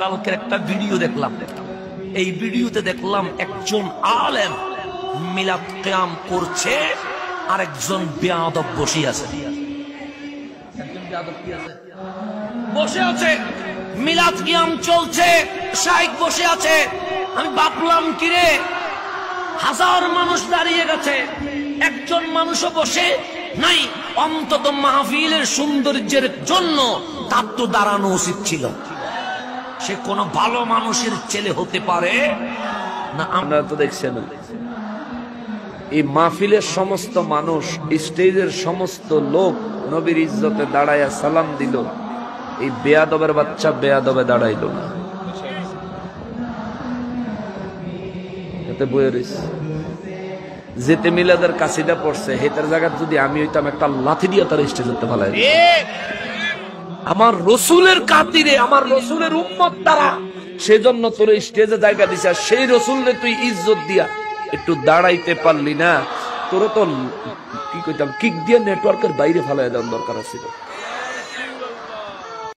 কালকের একটা ভিডিও দেখলাম, এই ভিডিওতে দেখলাম একজন আলেম মিলাদ কিয়াম করছে, আর একজন বেয়াদব বসে আছে। বসে আছে, মিলাদ কিয়াম চলছে, শাইখ বসে আছে। আমি ভাবলাম কিরে, হাজার মানুষ দাঁড়িয়ে গেছে, একজন মানুষও বসে নাই। অন্তত মাহফিলের সৌন্দর্যের জন্য তার তো দাঁড়ানো উচিত ছিল। সে কোন ভালো মানুষের ছেলে হতে পারে না? আমরা তো দেখছেন এই মাহফিলের সমস্ত মানুষ, স্টেজের সমস্ত লোক নবীর ইজ্জতে দাঁড়ায়া সালাম দিল, এই বেয়াদবের বাচ্চা বেয়াদবে দাঁড়াইল না। এতে বইয়ের যেতে মিলাদের কাছিটা পড়ছে, হেতার জায়গা যদি আমি হইতাম একটা লাথি দিয়ে তার স্টেজে ফেলাই। আমার রসুলের কাতিরে, আমার রসুলের উম্মত তারা, সেজন্য তোর স্টেজে জায়গা দিছে, আর সেই রসুলরে তুই ইজ্জত দিয়া একটু দাঁড়াইতে পারলি না, তোর তো কি কইতাম, কিক দিয়ে নেটওয়ার্কের বাইরে ফেলাই দেওয়ার দরকার ছিল।